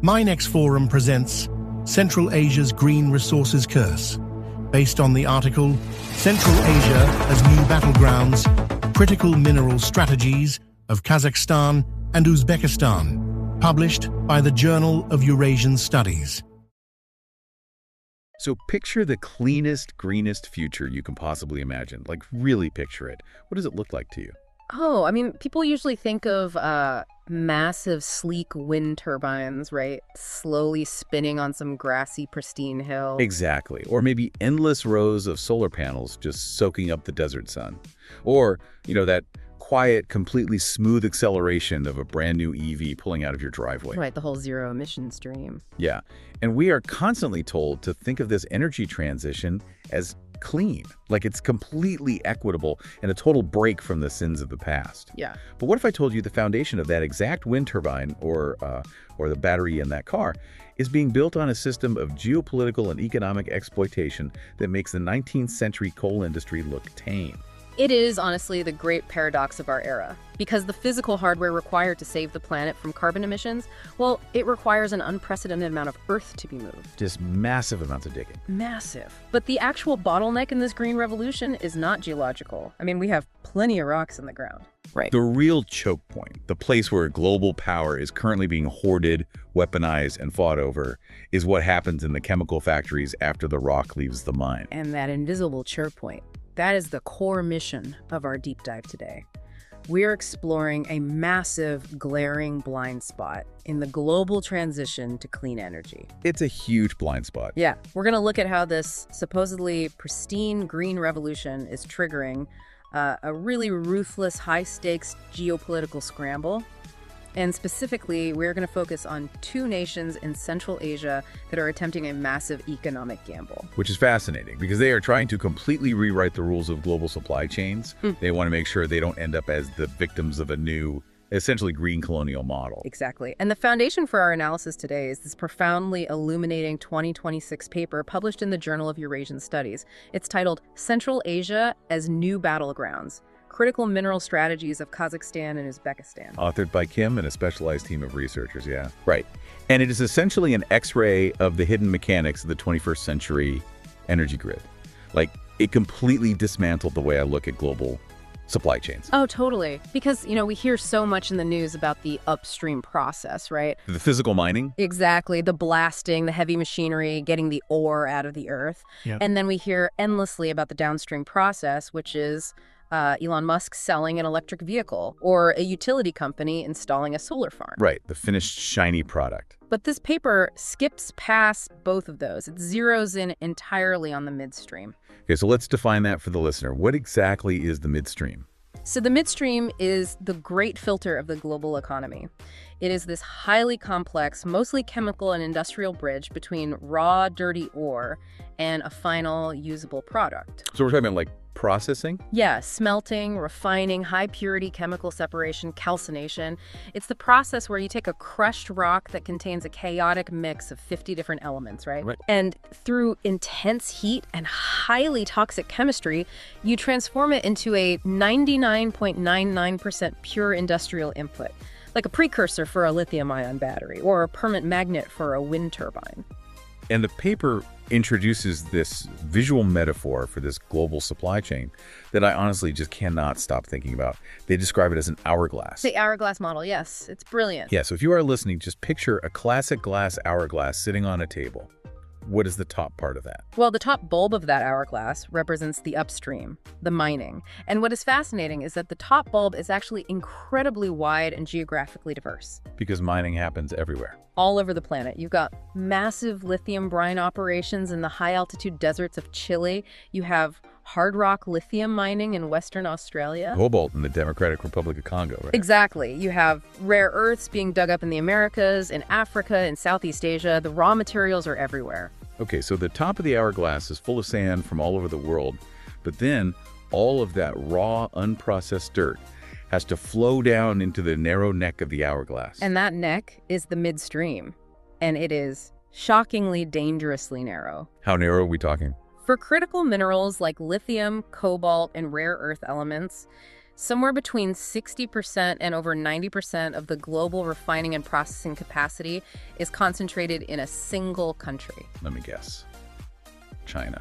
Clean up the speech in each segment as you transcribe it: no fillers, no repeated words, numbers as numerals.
MINEX Forum presents Central Asia's Green Resources Curse, based on the article Central Asia as New Battlegrounds, Critical Mineral Strategies of Kazakhstan and Uzbekistan, published by the Journal of Eurasian Studies. So picture the cleanest, greenest future you can possibly imagine. Like, really picture it. What does it look like to you? Oh, I mean, people usually think of massive, sleek wind turbines, right? Slowly spinning on some grassy, pristine hill. Exactly. Or maybe endless rows of solar panels just soaking up the desert sun. Or, that quiet, completely smooth acceleration of a brand new EV pulling out of your driveway. Right, the whole zero emissions dream. Yeah. And we are constantly told to think of this energy transition as clean, like it's completely equitable and a total break from the sins of the past. Yeah. But what if I told you the foundation of that exact wind turbine or the battery in that car is being built on a system of geopolitical and economic exploitation that makes the 19th century coal industry look tame? It is, honestly, the great paradox of our era. Because the physical hardware required to save the planet from carbon emissions, well, it requires an unprecedented amount of Earth to be moved. Just massive amounts of digging. Massive. But the actual bottleneck in this green revolution is not geological. I mean, we have plenty of rocks in the ground. Right. The real choke point, the place where global power is currently being hoarded, weaponized, and fought over, is what happens in the chemical factories after the rock leaves the mine. And that invisible choke point, that is the core mission of our deep dive today. We're exploring a massive, glaring blind spot in the global transition to clean energy. It's a huge blind spot. Yeah, we're going to look at how this supposedly pristine green revolution is triggering a really ruthless, high-stakes geopolitical scramble. And specifically, we're going to focus on two nations in Central Asia that are attempting a massive economic gamble. Which is fascinating because they are trying to completely rewrite the rules of global supply chains. They want to make sure they don't end up as the victims of a new, essentially green colonial model. Exactly. And the foundation for our analysis today is this profoundly illuminating 2026 paper published in the Journal of Eurasian Studies. It's titled Central Asia as New Battlegrounds, Critical Mineral Strategies of Kazakhstan and Uzbekistan. Authored by Kim and a specialized team of researchers, yeah. Right. And it is essentially an X-ray of the hidden mechanics of the 21st century energy grid. Like, it completely dismantled the way I look at global supply chains. Oh, totally. Because, we hear so much in the news about the upstream process, right? The physical mining? Exactly. The blasting, the heavy machinery, getting the ore out of the earth. Yep. And then we hear endlessly about the downstream process, which is Elon Musk selling an electric vehicle or a utility company installing a solar farm. Right, the finished shiny product. But this paper skips past both of those. It zeroes in entirely on the midstream. Okay, so let's define that for the listener. What exactly is the midstream? So the midstream is the great filter of the global economy. It is this highly complex, mostly chemical and industrial bridge between raw, dirty ore and a final usable product. So we're talking about like processing? Yeah, smelting, refining, high-purity chemical separation, calcination. It's the process where you take a crushed rock that contains a chaotic mix of 50 different elements, right? And through intense heat and highly toxic chemistry, you transform it into a 99.99% pure industrial input, like a precursor for a lithium-ion battery or a permanent magnet for a wind turbine. And the paper introduces this visual metaphor for this global supply chain that I honestly just cannot stop thinking about. They describe it as an hourglass. The hourglass model, yes. It's brilliant. Yeah, so if you are listening, just picture a classic glass hourglass sitting on a table. What is the top part of that? Well, the top bulb of that hourglass represents the upstream, the mining. And what is fascinating is that the top bulb is actually incredibly wide and geographically diverse. Because mining happens everywhere. All over the planet. You've got massive lithium brine operations in the high-altitude deserts of Chile. You have hard rock lithium mining in Western Australia. Cobalt in the Democratic Republic of Congo, right? Exactly. You have rare earths being dug up in the Americas, in Africa, in Southeast Asia. The raw materials are everywhere. Okay, so the top of the hourglass is full of sand from all over the world, but then all of that raw, unprocessed dirt has to flow down into the narrow neck of the hourglass. And that neck is the midstream, and it is shockingly dangerously narrow. How narrow are we talking? For critical minerals like lithium, cobalt, and rare earth elements, Somewhere between 60% and over 90% of the global refining and processing capacity is concentrated in a single country. Let me guess. China.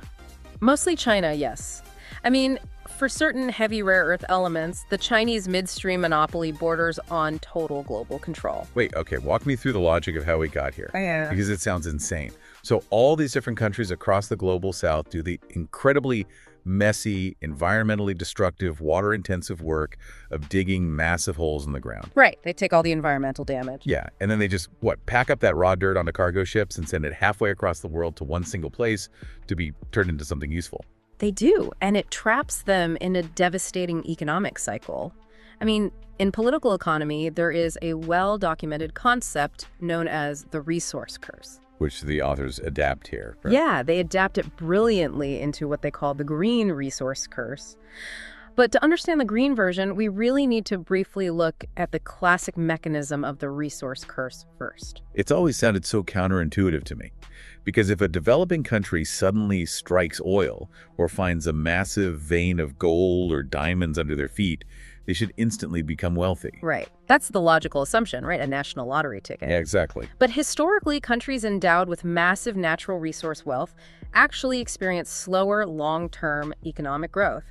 Mostly China, yes. I mean, for certain heavy rare earth elements, the Chinese midstream monopoly borders on total global control. Wait, okay, walk me through the logic of how we got here. Yeah. Because it sounds insane. So all these different countries across the global south do the incredibly messy, environmentally destructive, water-intensive work of digging massive holes in the ground. Right. They take all the environmental damage. Yeah, and then they just, pack up that raw dirt onto cargo ships and send it halfway across the world to one single place to be turned into something useful. They do, and it traps them in a devastating economic cycle. I mean, in political economy, there is a well-documented concept known as the resource curse. Which the authors adapt here. Right? Yeah, they adapt it brilliantly into what they call the green resource curse. But to understand the green version, we really need to briefly look at the classic mechanism of the resource curse first. It's always sounded so counterintuitive to me. Because if a developing country suddenly strikes oil or finds a massive vein of gold or diamonds under their feet, they should instantly become wealthy. Right. That's the logical assumption, right? A national lottery ticket. Yeah, exactly. But historically, countries endowed with massive natural resource wealth actually experience slower, long-term economic growth.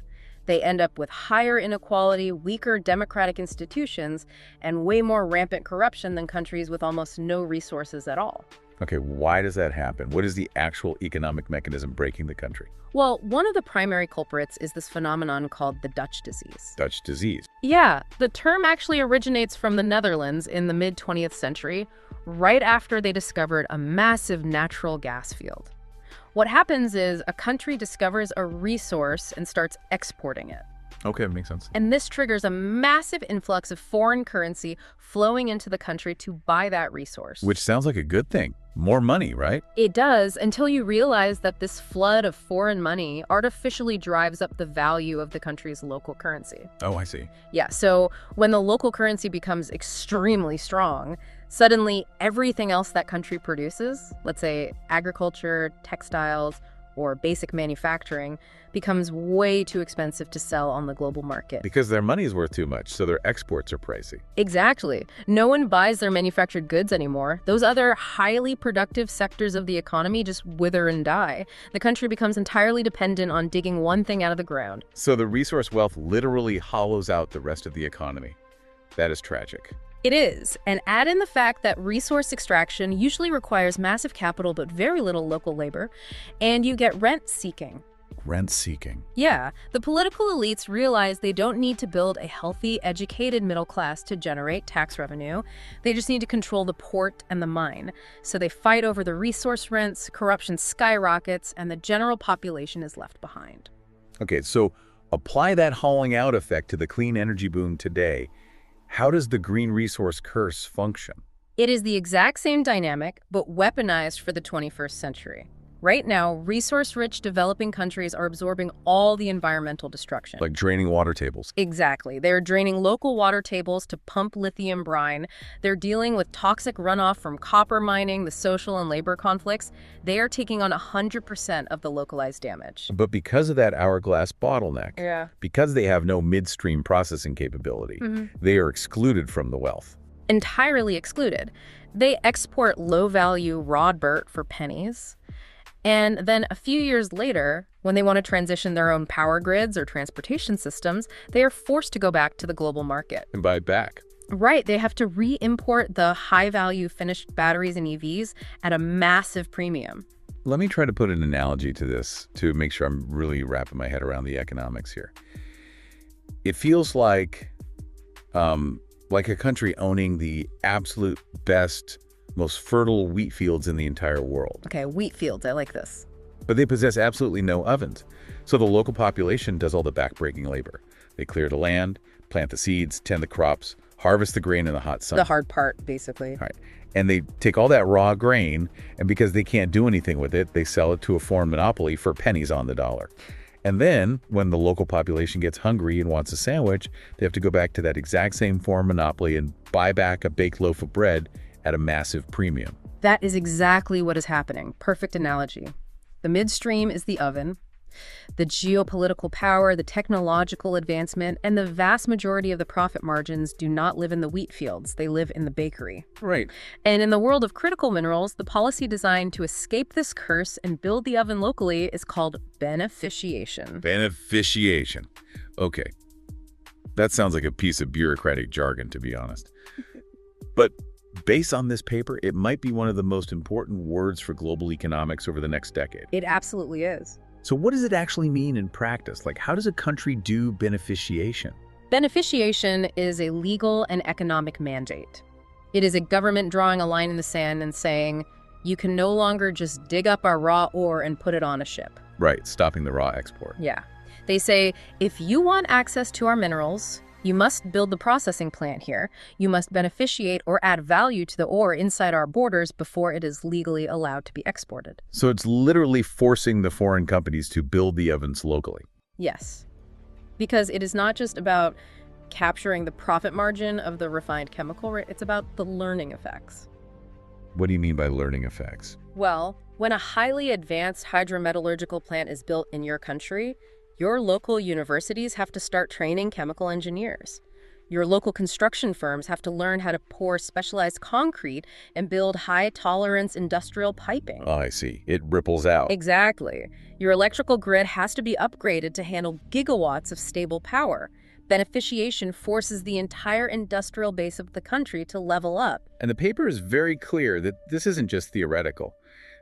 They end up with higher inequality, weaker democratic institutions, and way more rampant corruption than countries with almost no resources at all. Okay, why does that happen? What is the actual economic mechanism breaking the country? Well, one of the primary culprits is this phenomenon called the Dutch disease. Dutch disease. Yeah, the term actually originates from the Netherlands in the mid-20th century, right after they discovered a massive natural gas field. What happens is a country discovers a resource and starts exporting it. Okay, makes sense. And this triggers a massive influx of foreign currency flowing into the country to buy that resource. Which sounds like a good thing. More money, right? It does, until you realize that this flood of foreign money artificially drives up the value of the country's local currency. Oh, I see. Yeah, so when the local currency becomes extremely strong, suddenly everything else that country produces, let's say agriculture, textiles, or basic manufacturing, becomes way too expensive to sell on the global market. Because their money is worth too much, so their exports are pricey. Exactly. No one buys their manufactured goods anymore. Those other highly productive sectors of the economy just wither and die. The country becomes entirely dependent on digging one thing out of the ground. So the resource wealth literally hollows out the rest of the economy. That is tragic. It is, and add in the fact that resource extraction usually requires massive capital but very little local labor, and you get rent-seeking. Rent-seeking. Yeah, the political elites realize they don't need to build a healthy, educated middle class to generate tax revenue. They just need to control the port and the mine. So they fight over the resource rents, corruption skyrockets, and the general population is left behind. Okay, so apply that hollowing out effect to the clean energy boom today. How does the green resource curse function? It is the exact same dynamic, but weaponized for the 21st century. Right now, resource-rich developing countries are absorbing all the environmental destruction. Like draining water tables. Exactly. They're draining local water tables to pump lithium brine. They're dealing with toxic runoff from copper mining, the social and labor conflicts. They are taking on 100% of the localized damage. But because of that hourglass bottleneck, because they have no midstream processing capability, they are excluded from the wealth. Entirely excluded. They export low-value raw dirt for pennies. And then a few years later, when they want to transition their own power grids or transportation systems, they are forced to go back to the global market. And buy back. Right. They have to re-import the high-value finished batteries and EVs at a massive premium. Let me try to put an analogy to this to make sure I'm really wrapping my head around the economics here. It feels like a country owning the absolute best, most fertile wheat fields in the entire world. Okay, wheat fields, I like this. But they possess absolutely no ovens. So the local population does all the backbreaking labor. They clear the land, plant the seeds, tend the crops, harvest the grain in the hot sun. The hard part, basically. All right. And they take all that raw grain, and because they can't do anything with it, they sell it to a foreign monopoly for pennies on the dollar. And then, when the local population gets hungry and wants a sandwich, they have to go back to that exact same foreign monopoly and buy back a baked loaf of bread at a massive premium. That is exactly what is happening. Perfect analogy. The midstream is the oven. The geopolitical power, the technological advancement, and the vast majority of the profit margins do not live in the wheat fields. They live in the bakery. Right. And in the world of critical minerals, the policy designed to escape this curse and build the oven locally is called beneficiation. Beneficiation. Okay. That sounds like a piece of bureaucratic jargon, to be honest. But based on this paper, it might be one of the most important words for global economics over the next decade. It absolutely is. So what does it actually mean in practice? Like, how does a country do beneficiation? Beneficiation is a legal and economic mandate. It is a government drawing a line in the sand and saying, you can no longer just dig up our raw ore and put it on a ship. Right, stopping the raw export. Yeah. They say, if you want access to our minerals, you must build the processing plant here. You must beneficiate or add value to the ore inside our borders before it is legally allowed to be exported. So it's literally forcing the foreign companies to build the ovens locally. Yes. Because it is not just about capturing the profit margin of the refined chemical, it's about the learning effects. What do you mean by learning effects? Well, when a highly advanced hydrometallurgical plant is built in your country, your local universities have to start training chemical engineers. Your local construction firms have to learn how to pour specialized concrete and build high-tolerance industrial piping. Oh, I see. It ripples out. Exactly. Your electrical grid has to be upgraded to handle gigawatts of stable power. Beneficiation forces the entire industrial base of the country to level up. And the paper is very clear that this isn't just theoretical.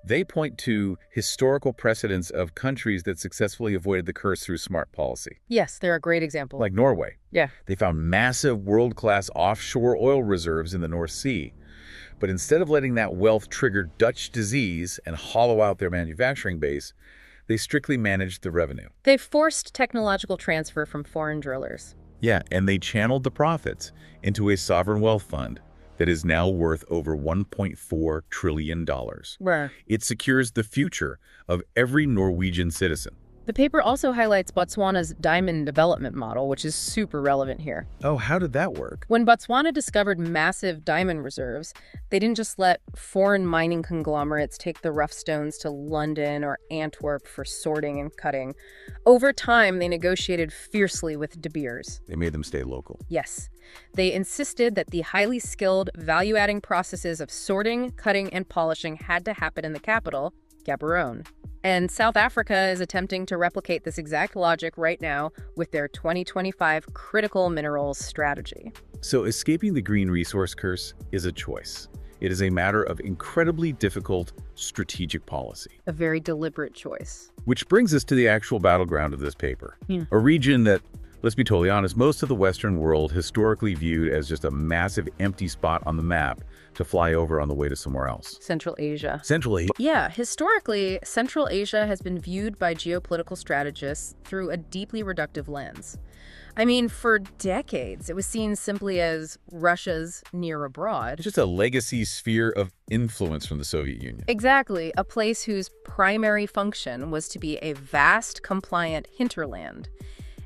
They point to historical precedents of countries that successfully avoided the curse through smart policy. Yes, they're a great example. Like Norway. Yeah. They found massive world-class offshore oil reserves in the North Sea. But instead of letting that wealth trigger Dutch disease and hollow out their manufacturing base, they strictly managed the revenue. They forced technological transfer from foreign drillers. Yeah, and they channeled the profits into a sovereign wealth fund that is now worth over $1.4 trillion. Right. It secures the future of every Norwegian citizen. The paper also highlights Botswana's diamond development model, which is super relevant here. Oh, how did that work? When Botswana discovered massive diamond reserves, they didn't just let foreign mining conglomerates take the rough stones to London or Antwerp for sorting and cutting. Over time, they negotiated fiercely with De Beers. They made them stay local. Yes. They insisted that the highly skilled, value-adding processes of sorting, cutting, and polishing had to happen in the capital, Gaborone. And South Africa is attempting to replicate this exact logic right now with their 2025 critical minerals strategy. So escaping the green resource curse is a choice. It is a matter of incredibly difficult strategic policy. A very deliberate choice. Which brings us to the actual battleground of this paper. A region that, let's be totally honest, most of the Western world historically viewed as just a massive empty spot on the map to fly over on the way to somewhere else. Central Asia. Central Asia? Yeah, historically, Central Asia has been viewed by geopolitical strategists through a deeply reductive lens. I mean, for decades, it was seen simply as Russia's near abroad. It's just a legacy sphere of influence from the Soviet Union. Exactly, a place whose primary function was to be a vast, compliant hinterland.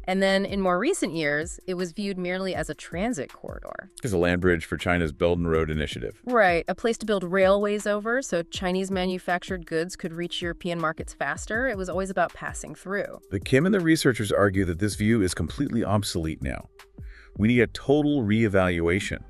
And then in more recent years, it was viewed merely as a transit corridor. It's a land bridge for China's Belt and Road Initiative. Right, a place to build railways over so Chinese manufactured goods could reach European markets faster. It was always about passing through. But Kim and the researchers argue that this view is completely obsolete now. We need a total reevaluation.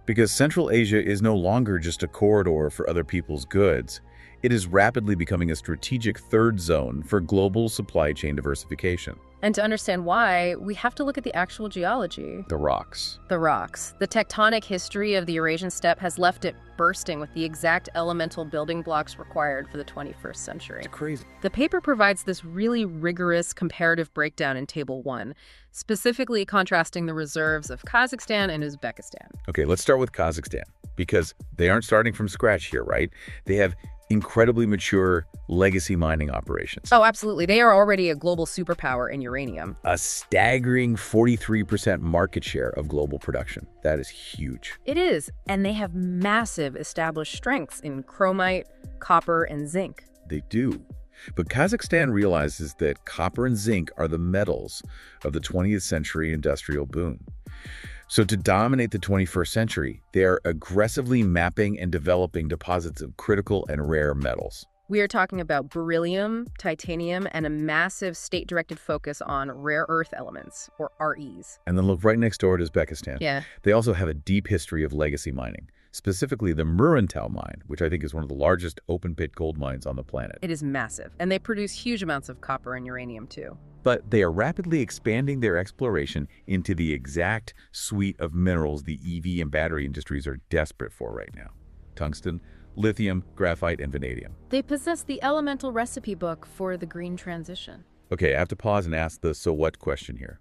Because Central Asia is no longer just a corridor for other people's goods. It is rapidly becoming a strategic third zone for global supply chain diversification. And to understand why, we have to look at the actual geology. The rocks. The rocks. The tectonic history of the Eurasian steppe has left it bursting with the exact elemental building blocks required for the 21st century. It's crazy. The paper provides this really rigorous comparative breakdown in Table 1, specifically contrasting the reserves of Kazakhstan and Uzbekistan. Okay, let's start with Kazakhstan, because they aren't starting from scratch here, right? They have incredibly mature legacy mining operations. Oh, absolutely. They are already a global superpower in uranium. A staggering 43% market share of global production. That is huge. It is, and they have massive established strengths in chromite, copper, and zinc. They do. But Kazakhstan realizes that copper and zinc are the metals of the 20th century industrial boom. So to dominate the 21st century, they are aggressively mapping and developing deposits of critical and rare metals. We are talking about beryllium, titanium, and a massive state-directed focus on rare earth elements, or REs. And then look right next door to Uzbekistan. Yeah. They also have a deep history of legacy mining, specifically the Muruntau mine, which I think is one of the largest open-pit gold mines on the planet. It is massive, and they produce huge amounts of copper and uranium, too. But they are rapidly expanding their exploration into the exact suite of minerals the EV and battery industries are desperate for right now: tungsten, lithium, graphite, and vanadium. They possess the elemental recipe book for the green transition. Okay, I have to pause and ask the so what question here.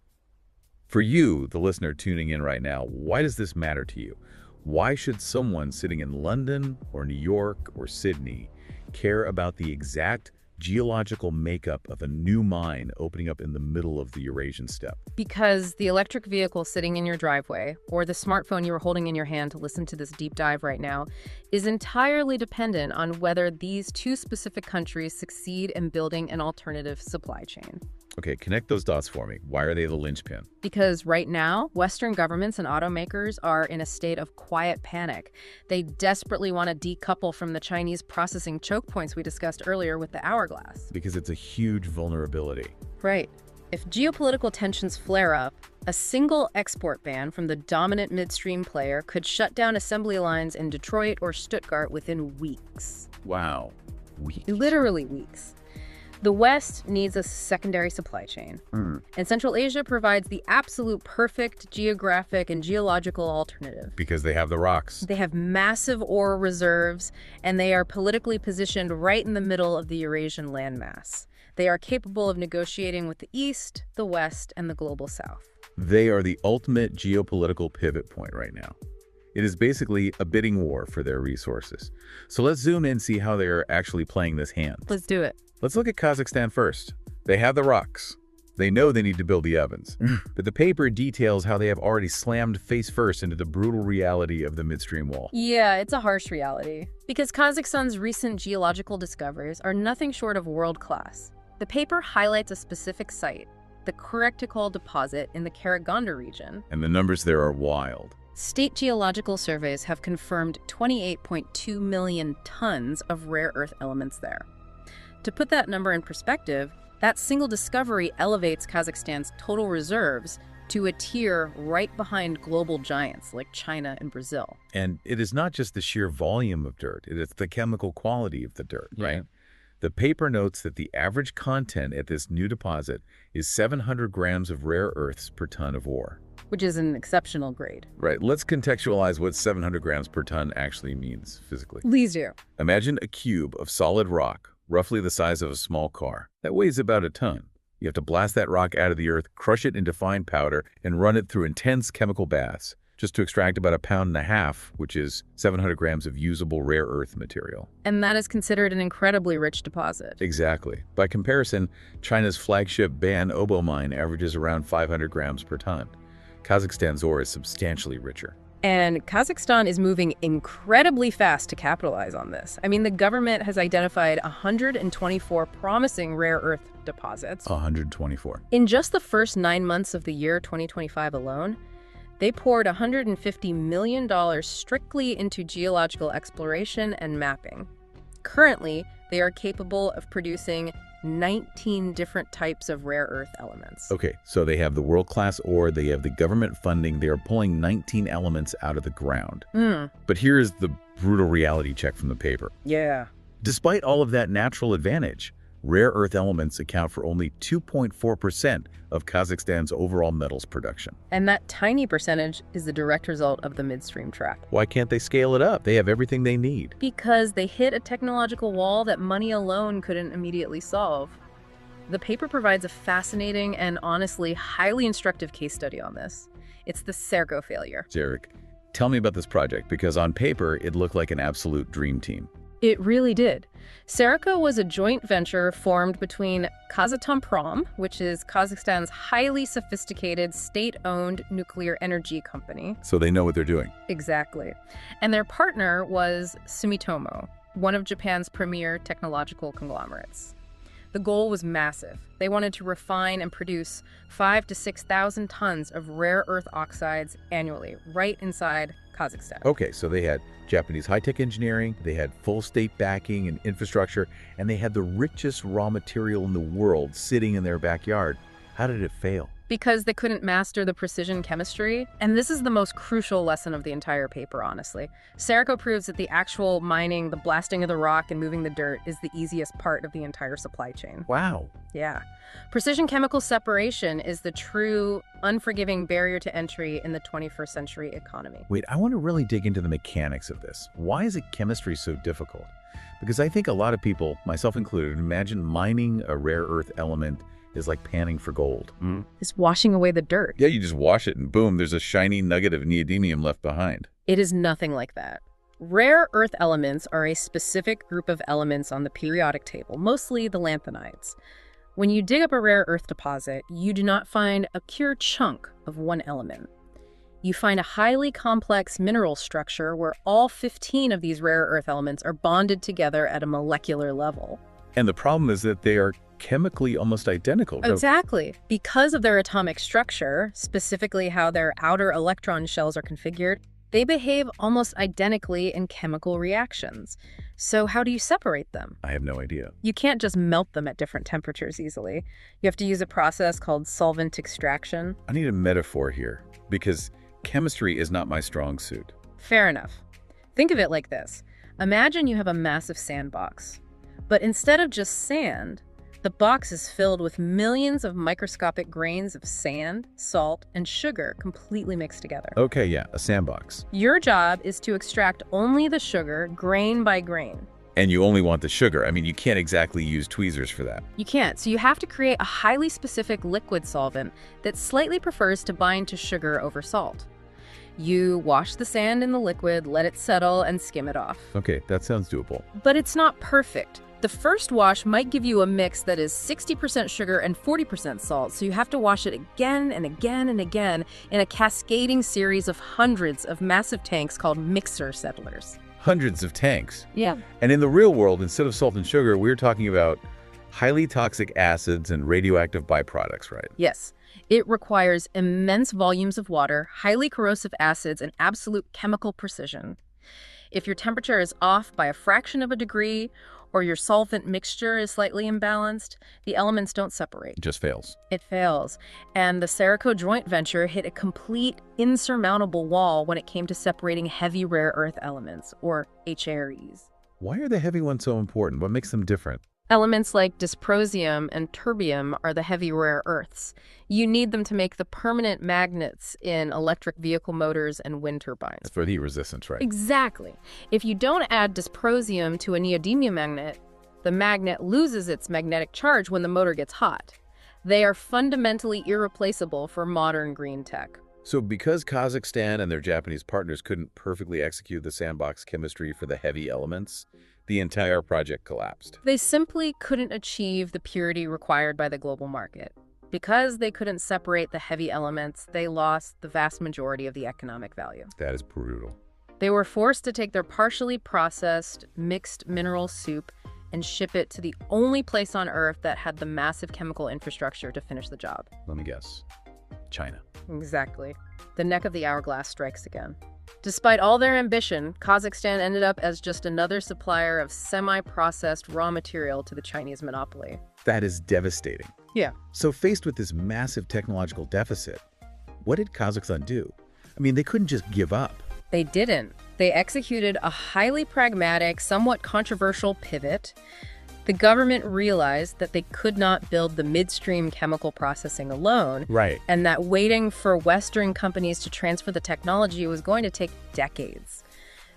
For you, the listener tuning in right now, why does this matter to you? Why should someone sitting in London or New York or Sydney care about the exact geological makeup of a new mine opening up in the middle of the Eurasian steppe? Because the electric vehicle sitting in your driveway, or the smartphone you are holding in your hand to listen to this deep dive right now, is entirely dependent on whether these two specific countries succeed in building an alternative supply chain. Okay, connect those dots for me. Why are they the linchpin? Because right now, Western governments and automakers are in a state of quiet panic. They desperately want to decouple from the Chinese processing choke points we discussed earlier with the hourglass. Because it's a huge vulnerability. Right. If geopolitical tensions flare up, a single export ban from the dominant midstream player could shut down assembly lines in Detroit or Stuttgart within weeks. Wow. Weeks. Literally weeks. The West needs a secondary supply chain, and Central Asia provides the absolute perfect geographic and geological alternative. Because they have the rocks. They have massive ore reserves, and they are politically positioned right in the middle of the Eurasian landmass. They are capable of negotiating with the East, the West, and the global South. They are the ultimate geopolitical pivot point right now. It is basically a bidding war for their resources. So let's zoom in and see how they are actually playing this hand. Let's do it. Let's look at Kazakhstan first. They have the rocks. They know they need to build the ovens. But the paper details how they have already slammed face first into the brutal reality of the midstream wall. Yeah, it's a harsh reality. Because Kazakhstan's recent geological discoveries are nothing short of world-class. The paper highlights a specific site, the Kurektikol deposit in the Karaganda region. And the numbers there are wild. State geological surveys have confirmed 28.2 million tons of rare earth elements there. To put that number in perspective, that single discovery elevates Kazakhstan's total reserves to a tier right behind global giants like China and Brazil. And it is not just the sheer volume of dirt, it is the chemical quality of the dirt, Yeah. right? The paper notes that the average content at this new deposit is 700 grams of rare earths per ton of ore. Which is an exceptional grade. Right, let's contextualize what 700 grams per ton actually means physically. Please do. Imagine a cube of solid rock, roughly the size of a small car. That weighs about a ton. You have to blast that rock out of the earth, crush it into fine powder, and run it through intense chemical baths, just to extract about 1.5 pounds, which is 700 grams of usable rare earth material. And that is considered an incredibly rich deposit. Exactly. By comparison, China's flagship Ban Obo mine averages around 500 grams per ton. Kazakhstan's ore is substantially richer. And Kazakhstan is moving incredibly fast to capitalize on this. I mean, the government has identified 124 promising rare earth deposits. 124. In just the first 9 months of the year 2025 alone, they poured $150 million strictly into geological exploration and mapping. Currently, they are capable of producing 19 different types of rare earth elements. Okay, so they have the world-class ore, they have the government funding, they are pulling 19 elements out of the ground. But here's the brutal reality check from the paper. Yeah. Despite all of that natural advantage, rare earth elements account for only 2.4% of Kazakhstan's overall metals production. And that tiny percentage is the direct result of the midstream trap. Why can't they scale it up? They have everything they need. Because they hit a technological wall that money alone couldn't immediately solve. The paper provides a fascinating and honestly highly instructive case study on this. It's the Sergo failure. Zarek, tell me about this project, because on paper, it looked like an absolute dream team. It really did. Serco was a joint venture formed between Kazatomprom, which is Kazakhstan's highly sophisticated state-owned nuclear energy company. So they know what they're doing. Exactly. And their partner was Sumitomo, one of Japan's premier technological conglomerates. The goal was massive. They wanted to refine and produce 5,000 to 6,000 tons of rare earth oxides annually, right inside Kazakhstan. Okay, so they had Japanese high-tech engineering, they had full state backing and infrastructure, and they had the richest raw material in the world sitting in their backyard. How did it fail? Because they couldn't master the precision chemistry. And this is the most crucial lesson of the entire paper, honestly. Serco proves that the actual mining, the blasting of the rock, and moving the dirt is the easiest part of the entire supply chain. Wow. Yeah. Precision chemical separation is the true, unforgiving barrier to entry in the 21st century economy. Wait, I want to really dig into the mechanics of this. Why is chemistry so difficult? Because I think a lot of people, myself included, imagine mining a rare earth element is like panning for gold. It's washing away the dirt. Yeah, you just wash it and boom, there's a shiny nugget of neodymium left behind. It is nothing like that. Rare earth elements are a specific group of elements on the periodic table, mostly the lanthanides. When you dig up a rare earth deposit, you do not find a pure chunk of one element. You find a highly complex mineral structure where all 15 of these rare earth elements are bonded together at a molecular level. And the problem is that they are chemically almost identical. Exactly. Because of their atomic structure, specifically how their outer electron shells are configured, they behave almost identically in chemical reactions. So how do you separate them? I have no idea. You can't just melt them at different temperatures easily. You have to use a process called solvent extraction. I need a metaphor here, because chemistry is not my strong suit. Fair enough. Think of it like this. Imagine you have a massive sandbox. But instead of just sand, the box is filled with millions of microscopic grains of sand, salt, and sugar completely mixed together. Okay, yeah, a sandbox. Your job is to extract only the sugar, grain by grain. And you only want the sugar. I mean, you can't exactly use tweezers for that. You can't, so you have to create a highly specific liquid solvent that slightly prefers to bind to sugar over salt. You wash the sand in the liquid, let it settle, and skim it off. Okay, that sounds doable. But it's not perfect. The first wash might give you a mix that is 60% sugar and 40% salt, so you have to wash it again and again and again in a cascading series of hundreds of massive tanks called mixer settlers. Hundreds of tanks. Yeah. And in the real world, instead of salt and sugar, we're talking about highly toxic acids and radioactive byproducts, right? Yes. It requires immense volumes of water, highly corrosive acids, and absolute chemical precision. If your temperature is off by a fraction of a degree, or your solvent mixture is slightly imbalanced, the elements don't separate. It just fails. It fails. And the Serco joint venture hit a complete, insurmountable wall when it came to separating heavy rare earth elements, or HREs. Why are the heavy ones so important? What makes them different? Elements like dysprosium and terbium are the heavy rare earths. You need them to make the permanent magnets in electric vehicle motors and wind turbines. For the heat resistance, right? Exactly. If you don't add dysprosium to a neodymium magnet, the magnet loses its magnetic charge when the motor gets hot. They are fundamentally irreplaceable for modern green tech. So because Kazakhstan and their Japanese partners couldn't perfectly execute the sandbox chemistry for the heavy elements, the entire project collapsed. They simply couldn't achieve the purity required by the global market. Because they couldn't separate the heavy elements, they lost the vast majority of the economic value. That is brutal. They were forced to take their partially processed, mixed mineral soup and ship it to the only place on Earth that had the massive chemical infrastructure to finish the job. Let me guess. China. Exactly. The neck of the hourglass strikes again. Despite all their ambition, Kazakhstan ended up as just another supplier of semi-processed raw material to the Chinese monopoly. That is devastating. Yeah. So faced with this massive technological deficit, what did Kazakhstan do? I mean, they couldn't just give up. They didn't. They executed a highly pragmatic, somewhat controversial pivot. The government realized that they could not build the midstream chemical processing alone. Right. And that waiting for Western companies to transfer the technology was going to take decades.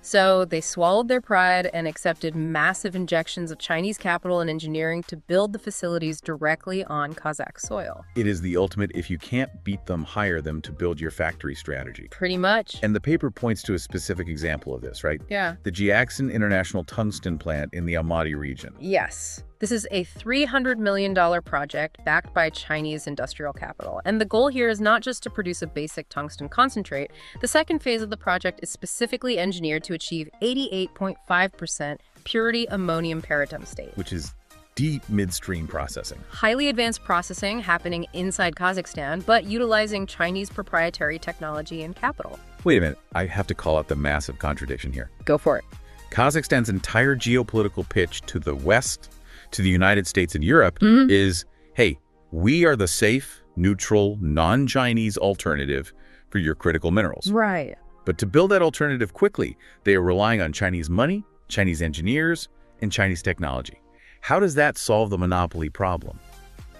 So they swallowed their pride and accepted massive injections of Chinese capital and engineering to build the facilities directly on Kazakh soil. It is the ultimate if you can't beat them, hire them to build your factory strategy. Pretty much. And the paper points to a specific example of this, right? Yeah. The Jiaxin International Tungsten Plant in the Almaty region. Yes. This is a $300 million project backed by Chinese industrial capital. And the goal here is not just to produce a basic tungsten concentrate. The second phase of the project is specifically engineered to achieve 88.5% purity ammonium paratungstate. Which is deep midstream processing. Highly advanced processing happening inside Kazakhstan, but utilizing Chinese proprietary technology and capital. Wait a minute, I have to call out the massive contradiction here. Go for it. Kazakhstan's entire geopolitical pitch to the West, to the United States and Europe, is, hey, we are the safe, neutral, non-Chinese alternative for your critical minerals. Right. But to build that alternative quickly, they are relying on Chinese money, Chinese engineers, and Chinese technology. How does that solve the monopoly problem?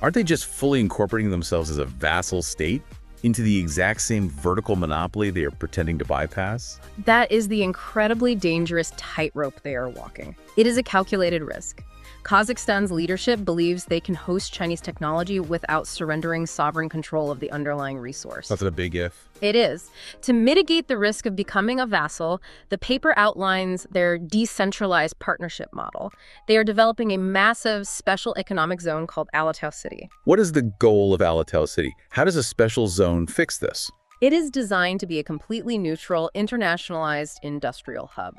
Aren't they just fully incorporating themselves as a vassal state into the exact same vertical monopoly they are pretending to bypass? That is the incredibly dangerous tightrope they are walking. It is a calculated risk. Kazakhstan's leadership believes they can host Chinese technology without surrendering sovereign control of the underlying resource. That's a big if. It is. To mitigate the risk of becoming a vassal, the paper outlines their decentralized partnership model. They are developing a massive special economic zone called Alataw City. What is the goal of Alataw City? How does a special zone fix this? It is designed to be a completely neutral, internationalized industrial hub.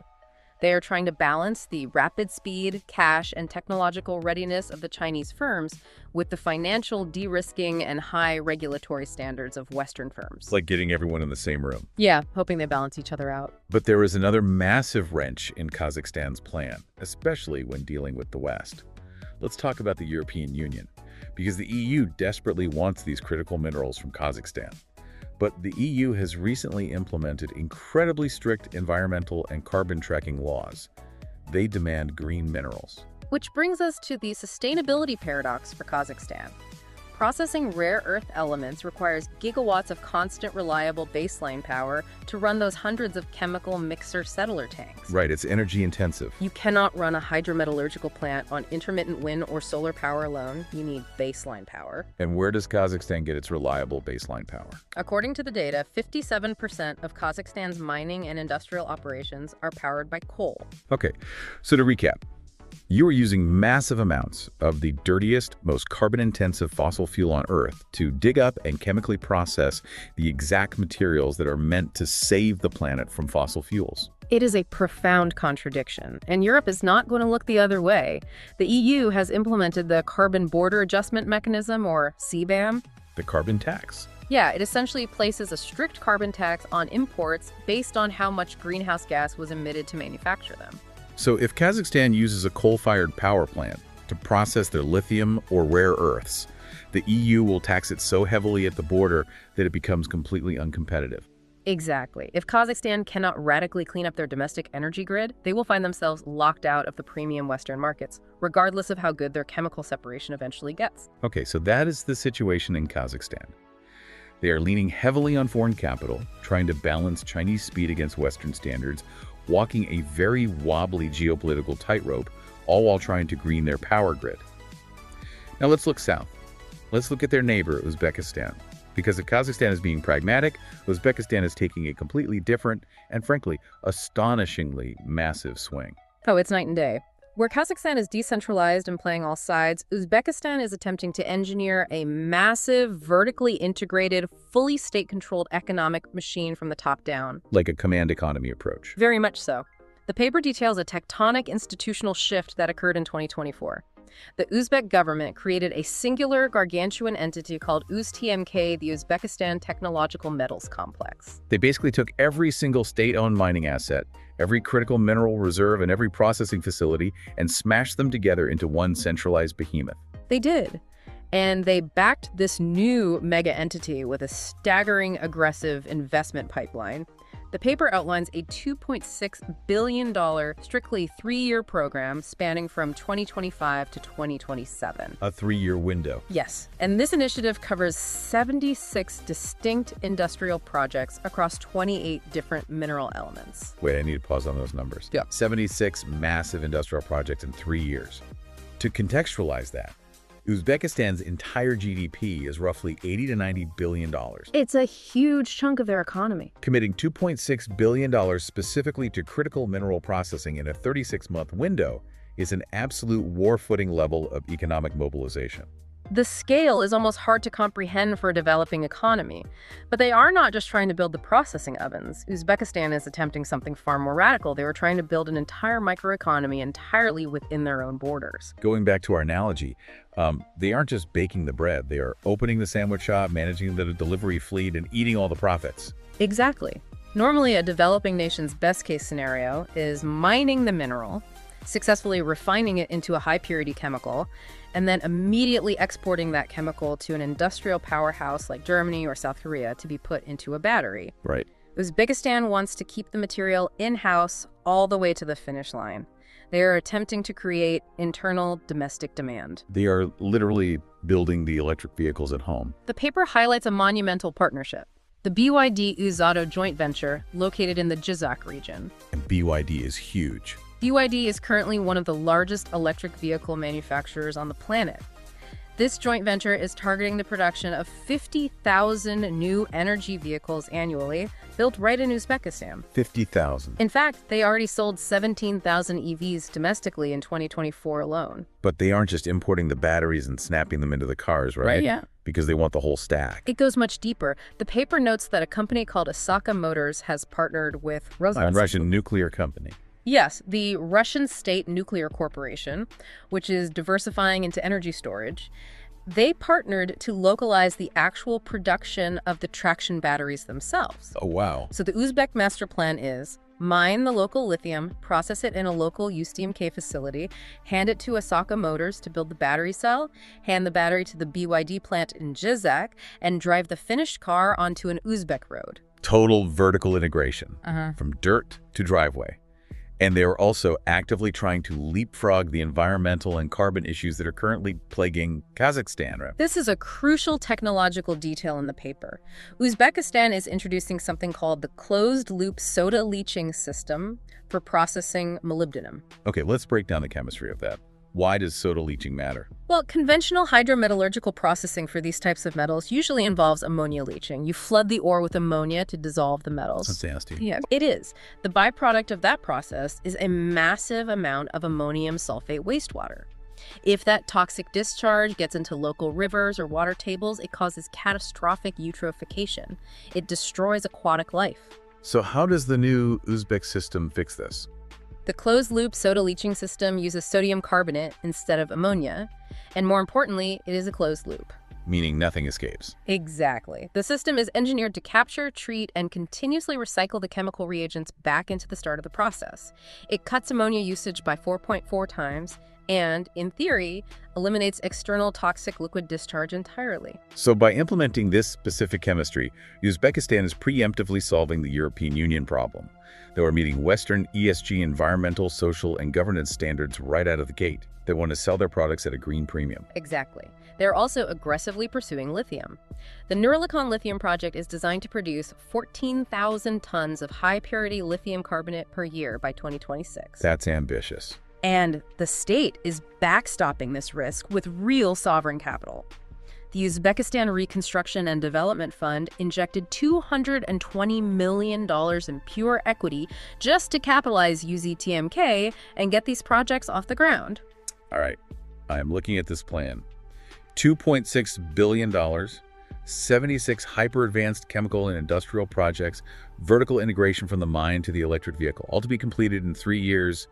They are trying to balance the rapid speed, cash, and technological readiness of the Chinese firms with the financial de-risking and high regulatory standards of Western firms. It's like getting everyone in the same room. Yeah, hoping they balance each other out. But there is another massive wrench in Kazakhstan's plan, especially when dealing with the West. Let's talk about the European Union, because the EU desperately wants these critical minerals from Kazakhstan. But the EU has recently implemented incredibly strict environmental and carbon tracking laws. They demand green minerals. Which brings us to the sustainability paradox for Kazakhstan. Processing rare earth elements requires gigawatts of constant, reliable baseline power to run those hundreds of chemical mixer settler tanks. Right, it's energy intensive. You cannot run a hydrometallurgical plant on intermittent wind or solar power alone. You need baseline power. And where does Kazakhstan get its reliable baseline power? According to the data, 57% of Kazakhstan's mining and industrial operations are powered by coal. Okay, so to recap, you are using massive amounts of the dirtiest, most carbon-intensive fossil fuel on Earth to dig up and chemically process the exact materials that are meant to save the planet from fossil fuels. It is a profound contradiction, and Europe is not going to look the other way. The EU has implemented the Carbon Border Adjustment Mechanism, or CBAM. The carbon tax. Yeah, it essentially places a strict carbon tax on imports based on how much greenhouse gas was emitted to manufacture them. So if Kazakhstan uses a coal-fired power plant to process their lithium or rare earths, the EU will tax it so heavily at the border that it becomes completely uncompetitive. Exactly. If Kazakhstan cannot radically clean up their domestic energy grid, they will find themselves locked out of the premium Western markets, regardless of how good their chemical separation eventually gets. Okay, so that is the situation in Kazakhstan. They are leaning heavily on foreign capital, trying to balance Chinese speed against Western standards, walking a very wobbly geopolitical tightrope, all while trying to green their power grid. Now let's look south. Let's look at their neighbor, Uzbekistan. Because if Kazakhstan is being pragmatic, Uzbekistan is taking a completely different and, frankly, astonishingly massive swing. Oh, it's night and day. Where Kazakhstan is decentralized and playing all sides, Uzbekistan is attempting to engineer a massive, vertically integrated, fully state-controlled economic machine from the top down. Like a command economy approach. Very much so. The paper details a tectonic institutional shift that occurred in 2024. The Uzbek government created a singular gargantuan entity called UzTMK, the Uzbekistan Technological Metals Complex. They basically took every single state-owned mining asset, every critical mineral reserve, and every processing facility and smashed them together into one centralized behemoth. They did. And they backed this new mega entity with a staggering aggressive investment pipeline. The paper outlines a $2.6 billion, strictly 3-year program spanning from 2025 to 2027. A 3-year window. Yes, and this initiative covers 76 distinct industrial projects across 28 different mineral elements. Wait, I need to pause on those numbers. Yeah. 76 massive industrial projects in 3 years. To contextualize that, Uzbekistan's entire GDP is roughly $80 to $90 billion. It's a huge chunk of their economy. Committing $2.6 billion specifically to critical mineral processing in a 36-month window is an absolute war-footing level of economic mobilization. The scale is almost hard to comprehend for a developing economy. But they are not just trying to build the processing ovens. Uzbekistan is attempting something far more radical. They were trying to build an entire microeconomy entirely within their own borders. Going back to our analogy, they aren't just baking the bread. They are opening the sandwich shop, managing the delivery fleet, and eating all the profits. Exactly. Normally, a developing nation's best-case scenario is mining the mineral, successfully refining it into a high-purity chemical, and then immediately exporting that chemical to an industrial powerhouse like Germany or South Korea to be put into a battery. Right. Uzbekistan wants to keep the material in-house all the way to the finish line. They are attempting to create internal domestic demand. They are literally building the electric vehicles at home. The paper highlights a monumental partnership, the BYD-Uzado joint venture located in the Jizak region. And BYD is huge. BYD is currently one of the largest electric vehicle manufacturers on the planet. This joint venture is targeting the production of 50,000 new energy vehicles annually, built right in Uzbekistan. 50,000. In fact, they already sold 17,000 EVs domestically in 2024 alone. But they aren't just importing the batteries and snapping them into the cars, right? Right, yeah. Because they want the whole stack. It goes much deeper. The paper notes that a company called Osaka Motors has partnered with A Russian nuclear company. Yes, the Russian State Nuclear Corporation, which is diversifying into energy storage. They partnered to localize the actual production of the traction batteries themselves. Oh, wow. So the Uzbek master plan is mine the local lithium, process it in a local USTMK facility, hand it to Osaka Motors to build the battery cell, hand the battery to the BYD plant in Jizak, and drive the finished car onto an Uzbek road. Total vertical integration, from dirt to driveway. And they are also actively trying to leapfrog the environmental and carbon issues that are currently plaguing Kazakhstan. Right? This is a crucial technological detail in the paper. Uzbekistan is introducing something called the closed-loop soda leaching system for processing molybdenum. Okay, let's break down the chemistry of that. Why does soda leaching matter? Well, conventional hydrometallurgical processing for these types of metals usually involves ammonia leaching. You flood the ore with ammonia to dissolve the metals. That's nasty. Yeah, it is. The byproduct of that process is a massive amount of ammonium sulfate wastewater. If that toxic discharge gets into local rivers or water tables, it causes catastrophic eutrophication. It destroys aquatic life. So how does the new Uzbek system fix this? The closed-loop soda leaching system uses sodium carbonate instead of ammonia, and more importantly, it is a closed loop. Meaning nothing escapes. Exactly. The system is engineered to capture, treat, and continuously recycle the chemical reagents back into the start of the process. It cuts ammonia usage by 4.4 times and, in theory, eliminates external toxic liquid discharge entirely. So by implementing this specific chemistry, Uzbekistan is preemptively solving the European Union problem. They are meeting Western ESG environmental, social, and governance standards right out of the gate. They want to sell their products at a green premium. Exactly. They're also aggressively pursuing lithium. The Nurlicon lithium project is designed to produce 14,000 tons of high-purity lithium carbonate per year by 2026. That's ambitious. And the state is backstopping this risk with real sovereign capital. The Uzbekistan Reconstruction and Development Fund injected $220 million in pure equity just to capitalize UZTMK and get these projects off the ground. All right, I am looking at this plan. $2.6 billion, 76 hyper-advanced chemical and industrial projects, vertical integration from the mine to the electric vehicle, all to be completed in 3 years.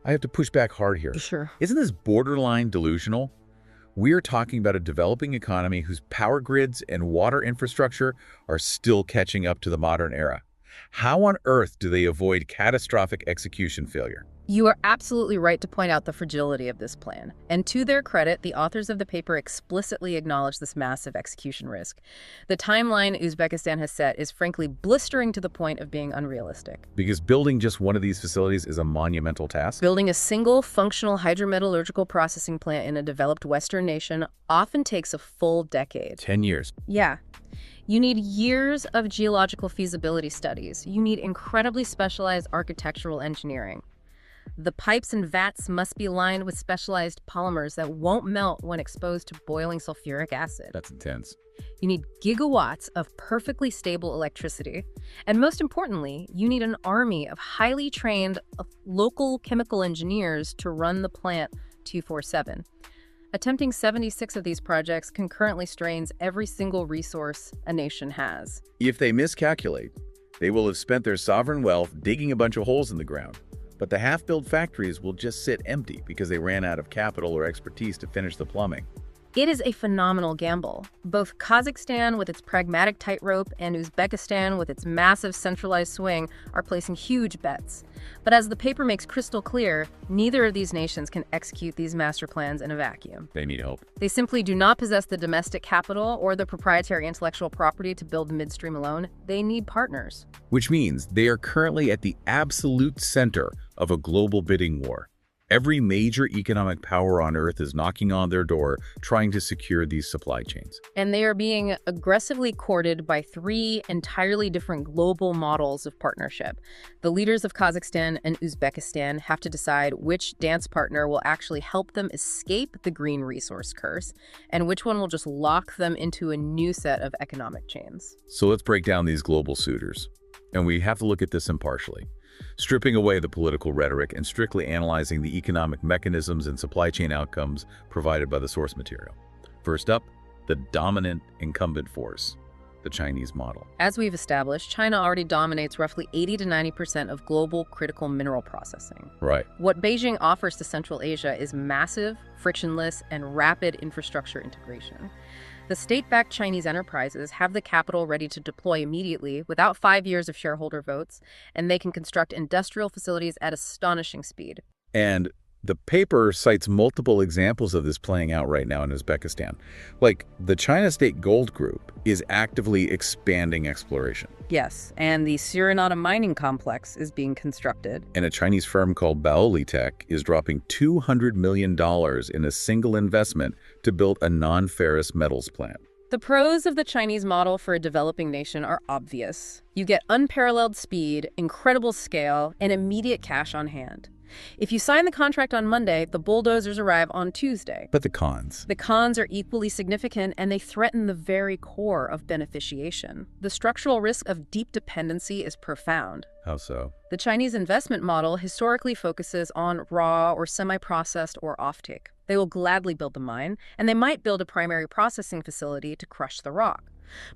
I have to push back hard here. Sure. Isn't this borderline delusional? We're talking about a developing economy whose power grids and water infrastructure are still catching up to the modern era. How on earth do they avoid catastrophic execution failure? You are absolutely right to point out the fragility of this plan. And to their credit, the authors of the paper explicitly acknowledge this massive execution risk. The timeline Uzbekistan has set is frankly blistering to the point of being unrealistic. Because building just one of these facilities is a monumental task. Building a single functional hydrometallurgical processing plant in a developed Western nation often takes a full decade. 10 years. Yeah. You need years of geological feasibility studies. You need incredibly specialized architectural engineering. The pipes and vats must be lined with specialized polymers that won't melt when exposed to boiling sulfuric acid. That's intense. You need gigawatts of perfectly stable electricity. And most importantly, you need an army of highly trained local chemical engineers to run the plant 24/7. Attempting 76 of these projects concurrently strains every single resource a nation has. If they miscalculate, they will have spent their sovereign wealth digging a bunch of holes in the ground. But the half-built factories will just sit empty because they ran out of capital or expertise to finish the plumbing. It is a phenomenal gamble. Both Kazakhstan with its pragmatic tightrope and Uzbekistan with its massive centralized swing are placing huge bets. But as the paper makes crystal clear, neither of these nations can execute these master plans in a vacuum. They need help. They simply do not possess the domestic capital or the proprietary intellectual property to build midstream alone. They need partners. Which means they are currently at the absolute center of a global bidding war. Every major economic power on Earth is knocking on their door, trying to secure these supply chains. And they are being aggressively courted by three entirely different global models of partnership. The leaders of Kazakhstan and Uzbekistan have to decide which dance partner will actually help them escape the green resource curse, and which one will just lock them into a new set of economic chains. So let's break down these global suitors. And we have to look at this impartially, stripping away the political rhetoric and strictly analyzing the economic mechanisms and supply chain outcomes provided by the source material. First up, the dominant incumbent force, the Chinese model. As we've established, China already dominates roughly 80 to 90% of global critical mineral processing. Right. What Beijing offers to Central Asia is massive, frictionless, and rapid infrastructure integration. The state-backed Chinese enterprises have the capital ready to deploy immediately without 5 years of shareholder votes, and they can construct industrial facilities at astonishing speed. And the paper cites multiple examples of this playing out right now in Uzbekistan. Like, the China State Gold Group is actively expanding exploration. Yes, and the Suriname mining complex is being constructed. And a Chinese firm called Lyailya is dropping $200 million in a single investment to build a non-ferrous metals plant. The pros of the Chinese model for a developing nation are obvious. You get unparalleled speed, incredible scale, and immediate cash on hand. If you sign the contract on Monday, the bulldozers arrive on Tuesday. But the cons? The cons are equally significant, and they threaten the very core of beneficiation. The structural risk of deep dependency is profound. How so? The Chinese investment model historically focuses on raw or semi-processed or offtake. They will gladly build the mine, and they might build a primary processing facility to crush the rock.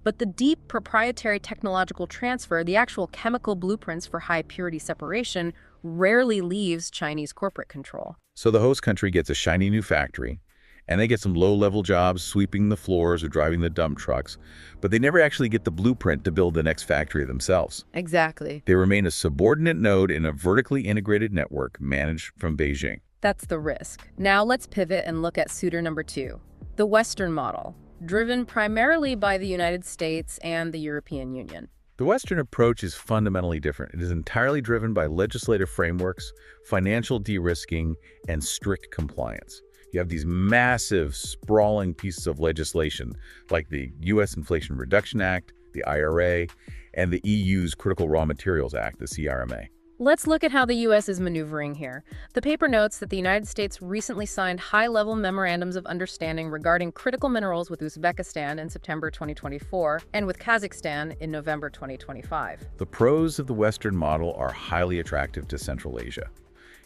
But the deep proprietary technological transfer, the actual chemical blueprints for high-purity separation, rarely leaves Chinese corporate control. So the host country gets a shiny new factory, and they get some low-level jobs sweeping the floors or driving the dump trucks, but they never actually get the blueprint to build the next factory themselves. Exactly. They remain a subordinate node in a vertically integrated network managed from Beijing. That's the risk. Now let's pivot and look at suitor number 2, the Western model, driven primarily by the United States and the European Union. The Western approach is fundamentally different. It is entirely driven by legislative frameworks, financial de-risking, and strict compliance. You have these massive, sprawling pieces of legislation like the U.S. Inflation Reduction Act, the IRA, and the EU's Critical Raw Materials Act, the CRMA. Let's look at how the U.S. is maneuvering here. The paper notes that the United States recently signed high-level memorandums of understanding regarding critical minerals with Uzbekistan in September 2024 and with Kazakhstan in November 2025. The pros of the Western model are highly attractive to Central Asia.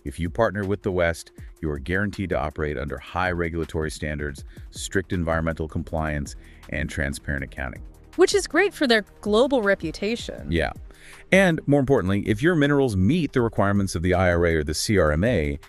If you partner with the West, you are guaranteed to operate under high regulatory standards, strict environmental compliance, and transparent accounting. Which is great for their global reputation. Yeah. And more importantly, if your minerals meet the requirements of the IRA or the CRMA,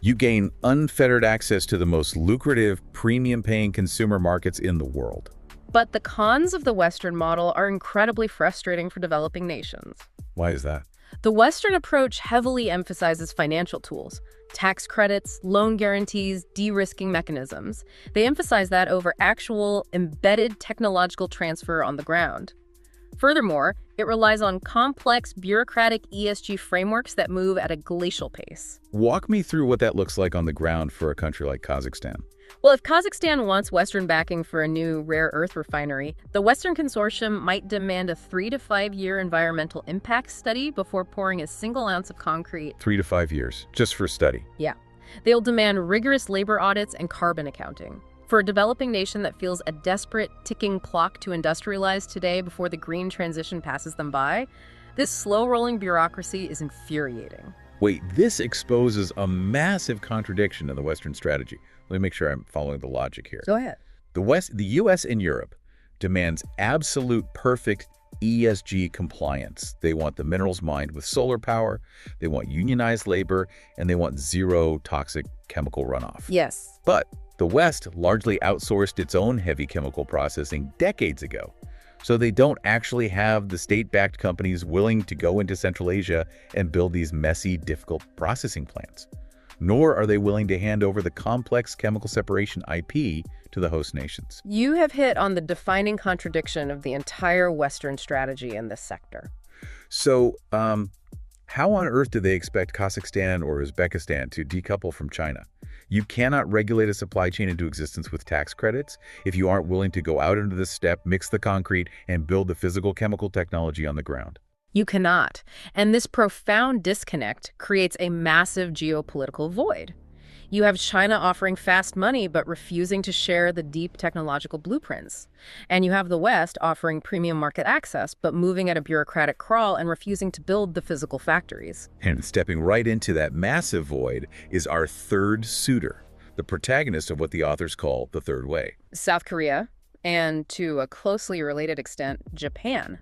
you gain unfettered access to the most lucrative, premium-paying consumer markets in the world. But the cons of the Western model are incredibly frustrating for developing nations. Why is that? The Western approach heavily emphasizes financial tools, tax credits, loan guarantees, de-risking mechanisms. They emphasize that over actual embedded technological transfer on the ground. Furthermore, it relies on complex bureaucratic ESG frameworks that move at a glacial pace. Walk me through what that looks like on the ground for a country like Kazakhstan. Well, if Kazakhstan wants Western backing for a new rare earth refinery, the Western consortium might demand a 3 to 5 year environmental impact study before pouring a single ounce of concrete. 3 to 5 years, just for study. Yeah. They'll demand rigorous labor audits and carbon accounting. For a developing nation that feels a desperate ticking clock to industrialize today before the green transition passes them by, this slow-rolling bureaucracy is infuriating. Wait, this exposes a massive contradiction in the Western strategy. Let me make sure I'm following the logic here. Go ahead. The U.S. and Europe demands absolute perfect ESG compliance. They want the minerals mined with solar power, they want unionized labor, and they want zero toxic chemical runoff. Yes. But the West largely outsourced its own heavy chemical processing decades ago. So they don't actually have the state-backed companies willing to go into Central Asia and build these messy, difficult processing plants. Nor are they willing to hand over the complex chemical separation IP to the host nations. You have hit on the defining contradiction of the entire Western strategy in this sector. So, how on earth do they expect Kazakhstan or Uzbekistan to decouple from China? You cannot regulate a supply chain into existence with tax credits if you aren't willing to go out into the steppe, mix the concrete, and build the physical chemical technology on the ground. You cannot. And this profound disconnect creates a massive geopolitical void. You have China offering fast money but refusing to share the deep technological blueprints. And you have the West offering premium market access but moving at a bureaucratic crawl and refusing to build the physical factories. And stepping right into that massive void is our third suitor, the protagonist of what the authors call the Third Way. South Korea, and to a closely related extent, Japan.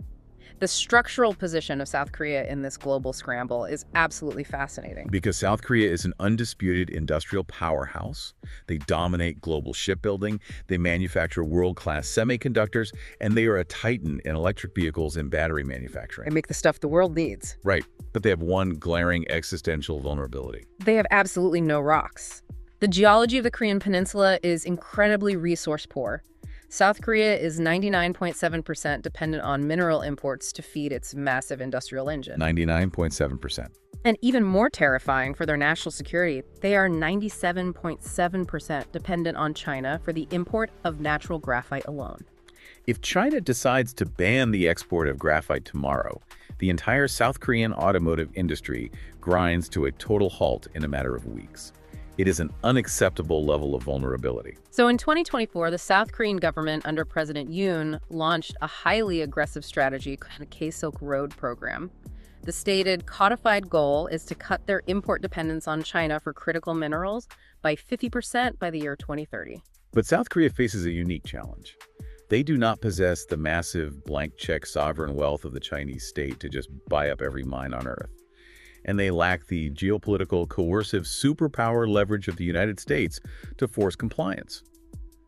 The structural position of South Korea in this global scramble is absolutely fascinating. Because South Korea is an undisputed industrial powerhouse. They dominate global shipbuilding, they manufacture world-class semiconductors, and they are a titan in electric vehicles and battery manufacturing. They make the stuff the world needs. Right, but they have one glaring existential vulnerability. They have absolutely no rocks. The geology of the Korean peninsula is incredibly resource poor. South Korea is 99.7% dependent on mineral imports to feed its massive industrial engine. 99.7%. And even more terrifying for their national security, they are 97.7% dependent on China for the import of natural graphite alone. If China decides to ban the export of graphite tomorrow, the entire South Korean automotive industry grinds to a total halt in a matter of weeks. It is an unacceptable level of vulnerability. So in 2024, the South Korean government under President Yoon launched a highly aggressive strategy called the K-Silk Road program. The stated codified goal is to cut their import dependence on China for critical minerals by 50% by the year 2030. But South Korea faces a unique challenge. They do not possess the massive blank check sovereign wealth of the Chinese state to just buy up every mine on Earth. And they lack the geopolitical, coercive superpower leverage of the United States to force compliance.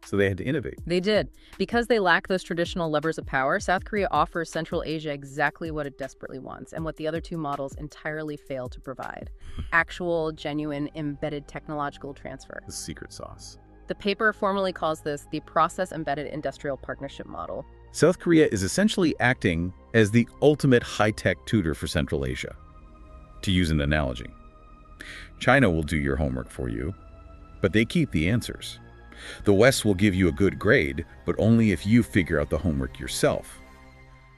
So they had to innovate. They did. Because they lack those traditional levers of power, South Korea offers Central Asia exactly what it desperately wants and what the other two models entirely fail to provide. Actual, genuine, embedded technological transfer. The secret sauce. The paper formally calls this the Process-Embedded Industrial Partnership Model. South Korea is essentially acting as the ultimate high-tech tutor for Central Asia. To use an analogy, China will do your homework for you, but they keep the answers. The West will give you a good grade, but only if you figure out the homework yourself.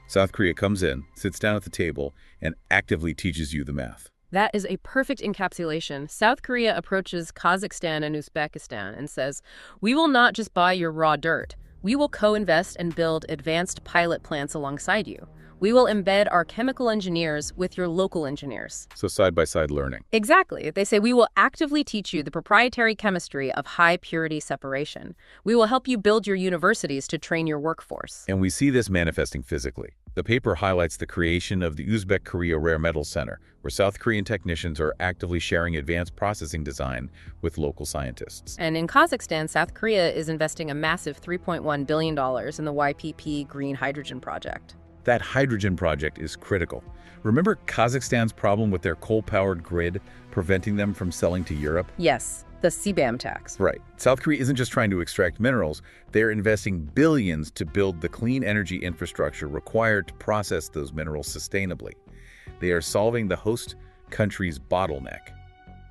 South Korea comes in, sits down at the table, and actively teaches you the math. That is a perfect encapsulation. South Korea approaches Kazakhstan and Uzbekistan and says, "We will not just buy your raw dirt. We will co-invest and build advanced pilot plants alongside you. We will embed our chemical engineers with your local engineers." So side-by-side learning. Exactly. They say, "We will actively teach you the proprietary chemistry of high-purity separation. We will help you build your universities to train your workforce." And we see this manifesting physically. The paper highlights the creation of the Uzbek-Korea Rare Metals Center, where South Korean technicians are actively sharing advanced processing design with local scientists. And in Kazakhstan, South Korea is investing a massive $3.1 billion in the YPP Green Hydrogen Project. That hydrogen project is critical. Remember Kazakhstan's problem with their coal-powered grid preventing them from selling to Europe? Yes, the CBAM tax. Right. South Korea isn't just trying to extract minerals, they're investing billions to build the clean energy infrastructure required to process those minerals sustainably. They are solving the host country's bottleneck.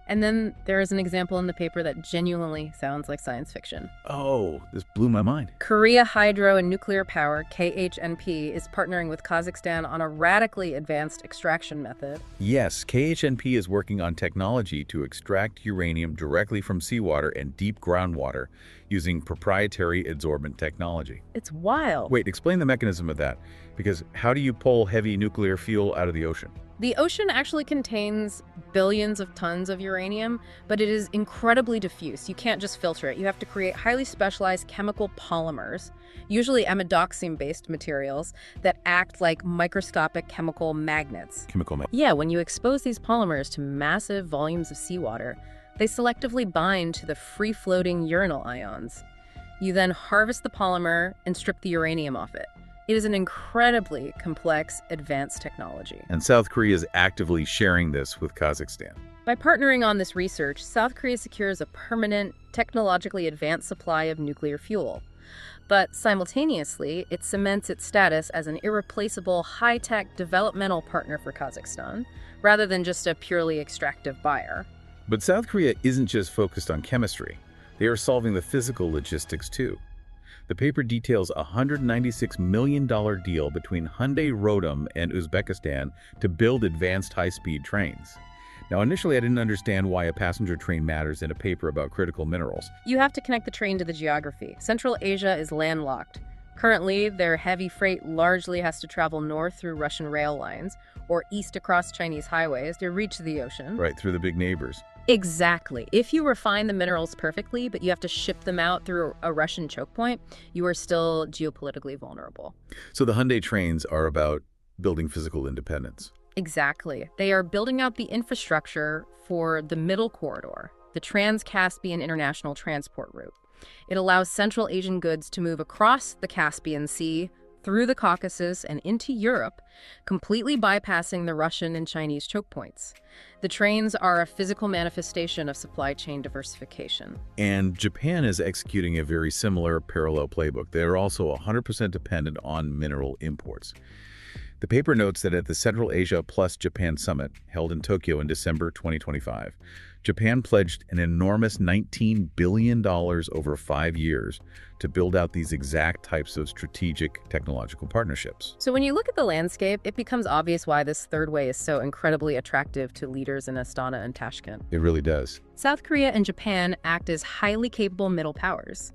And then there is an example in the paper that genuinely sounds like science fiction. Oh, this blew my mind. Korea Hydro and Nuclear Power, KHNP, is partnering with Kazakhstan on a radically advanced extraction method. Yes, KHNP is working on technology to extract uranium directly from seawater and deep groundwater using proprietary adsorbent technology. It's wild. Wait, explain the mechanism of that. Because how do you pull heavy nuclear fuel out of the ocean? The ocean actually contains billions of tons of uranium, but it is incredibly diffuse. You can't just filter it. You have to create highly specialized chemical polymers, usually amidoxine-based materials, that act like microscopic chemical magnets. Yeah, when you expose these polymers to massive volumes of seawater, they selectively bind to the free-floating uranyl ions. You then harvest the polymer and strip the uranium off it. It is an incredibly complex, advanced technology. And South Korea is actively sharing this with Kazakhstan. By partnering on this research, South Korea secures a permanent, technologically advanced supply of nuclear fuel. But simultaneously, it cements its status as an irreplaceable, high-tech developmental partner for Kazakhstan, rather than just a purely extractive buyer. But South Korea isn't just focused on chemistry. They are solving the physical logistics too. The paper details a $196 million deal between Hyundai Rotem and Uzbekistan to build advanced high-speed trains. Now, initially, I didn't understand why a passenger train matters in a paper about critical minerals. You have to connect the train to the geography. Central Asia is landlocked. Currently, their heavy freight largely has to travel north through Russian rail lines or east across Chinese highways to reach the ocean. Right, through the big neighbors. Exactly. If you refine the minerals perfectly, but you have to ship them out through a Russian choke point, you are still geopolitically vulnerable. So the Hyundai trains are about building physical independence. Exactly. They are building out the infrastructure for the middle corridor, the Trans-Caspian International Transport Route. It allows Central Asian goods to move across the Caspian Sea, through the Caucasus and into Europe, completely bypassing the Russian and Chinese choke points. The trains are a physical manifestation of supply chain diversification. And Japan is executing a very similar parallel playbook. They are also 100% dependent on mineral imports. The paper notes that at the Central Asia plus Japan Summit, held in Tokyo in December 2025, Japan pledged an enormous $19 billion over 5 years to build out these exact types of strategic technological partnerships. So when you look at the landscape, it becomes obvious why this third way is so incredibly attractive to leaders in Astana and Tashkent. It really does. South Korea and Japan act as highly capable middle powers.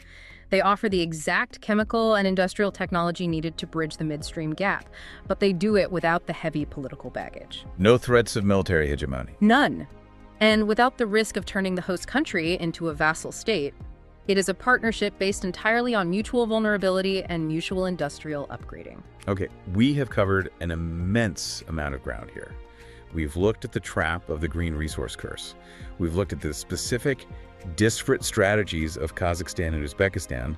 They offer the exact chemical and industrial technology needed to bridge the midstream gap, but they do it without the heavy political baggage. No threats of military hegemony. None. And without the risk of turning the host country into a vassal state. It is a partnership based entirely on mutual vulnerability and mutual industrial upgrading. Okay, we have covered an immense amount of ground here. We've looked at the trap of the green resource curse. We've looked at the specific, disparate strategies of Kazakhstan and Uzbekistan,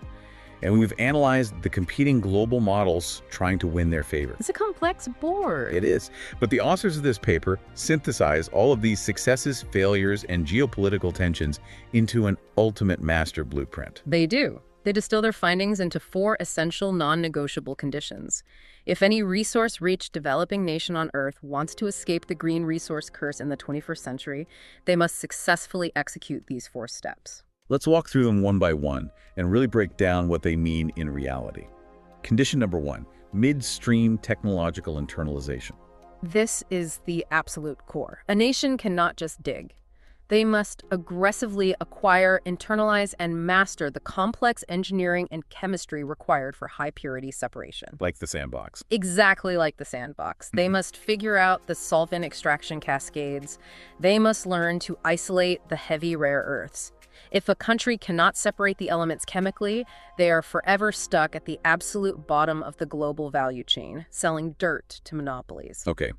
and we've analyzed the competing global models trying to win their favor. It's a complex board. It is. But the authors of this paper synthesize all of these successes, failures, and geopolitical tensions into an ultimate master blueprint. They do. They distill their findings into 4 essential non-negotiable conditions. If any resource-rich developing nation on Earth wants to escape the green resource curse in the 21st century, they must successfully execute these 4 steps. Let's walk through them one by one and really break down what they mean in reality. Condition number 1, midstream technological internalization. This is the absolute core. A nation cannot just dig. They must aggressively acquire, internalize, and master the complex engineering and chemistry required for high-purity separation. Like the sandbox. Exactly like the sandbox. They must figure out the solvent extraction cascades. They must learn to isolate the heavy rare earths. If a country cannot separate the elements chemically, they are forever stuck at the absolute bottom of the global value chain, selling dirt to monopolies. Okay.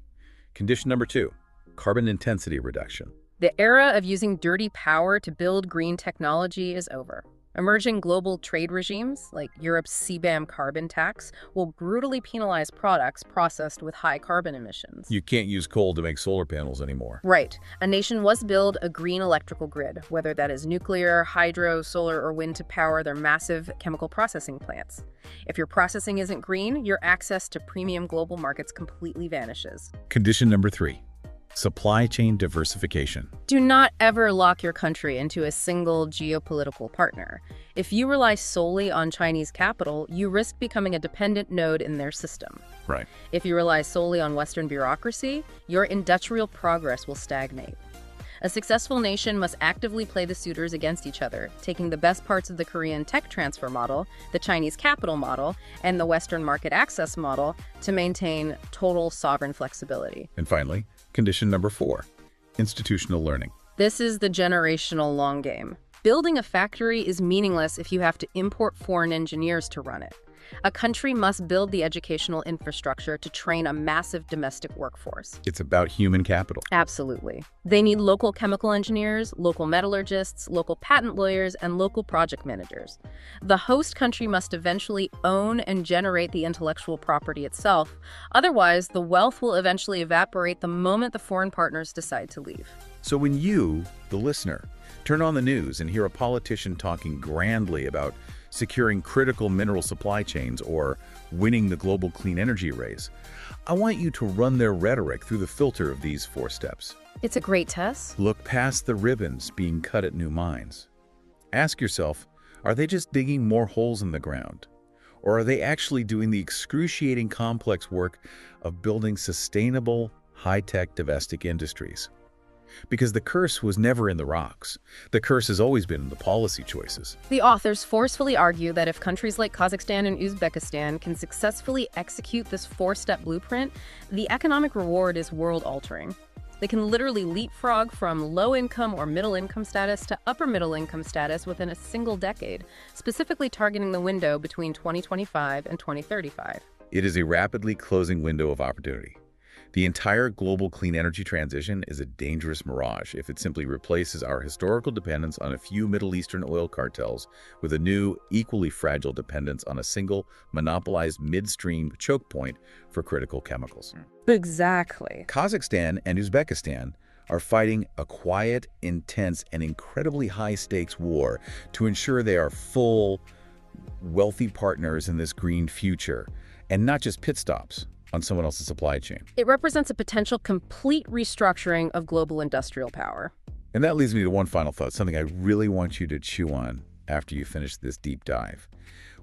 Condition number 2, carbon intensity reduction. The era of using dirty power to build green technology is over. Emerging global trade regimes, like Europe's CBAM carbon tax, will brutally penalize products processed with high carbon emissions. You can't use coal to make solar panels anymore. Right. A nation must build a green electrical grid, whether that is nuclear, hydro, solar, or wind to power their massive chemical processing plants. If your processing isn't green, your access to premium global markets completely vanishes. Condition number 3, supply chain diversification. Do not ever lock your country into a single geopolitical partner. If you rely solely on Chinese capital, you risk becoming a dependent node in their system. Right. If you rely solely on Western bureaucracy, your industrial progress will stagnate. A successful nation must actively play the suitors against each other, taking the best parts of the Korean tech transfer model, the Chinese capital model, and the Western market access model to maintain total sovereign flexibility. And finally, Condition number 4, institutional learning. This is the generational long game. Building a factory is meaningless if you have to import foreign engineers to run it. A country must build the educational infrastructure to train a massive domestic workforce. It's about human capital. Absolutely. They need local chemical engineers, local metallurgists, local patent lawyers, and local project managers. The host country must eventually own and generate the intellectual property itself. Otherwise, the wealth will eventually evaporate the moment the foreign partners decide to leave. So when you, the listener, turn on the news and hear a politician talking grandly about securing critical mineral supply chains or winning the global clean energy race, I want you to run their rhetoric through the filter of these 4 steps. It's a great test. Look past the ribbons being cut at new mines. Ask yourself, are they just digging more holes in the ground? Or are they actually doing the excruciating complex work of building sustainable, high-tech domestic industries? Because the curse was never in the rocks. The curse has always been in the policy choices. The authors forcefully argue that if countries like Kazakhstan and Uzbekistan can successfully execute this 4-step blueprint, the economic reward is world-altering. They can literally leapfrog from low-income or middle-income status to upper-middle-income status within a single decade, specifically targeting the window between 2025 and 2035. It is a rapidly closing window of opportunity. The entire global clean energy transition is a dangerous mirage if it simply replaces our historical dependence on a few Middle Eastern oil cartels with a new, equally fragile dependence on a single, monopolized midstream choke point for critical chemicals. Exactly. Kazakhstan and Uzbekistan are fighting a quiet, intense, and incredibly high-stakes war to ensure they are full, wealthy partners in this green future, and not just pit stops on someone else's supply chain. It represents a potential complete restructuring of global industrial power. And that leads me to one final thought, something I really want you to chew on after you finish this deep dive.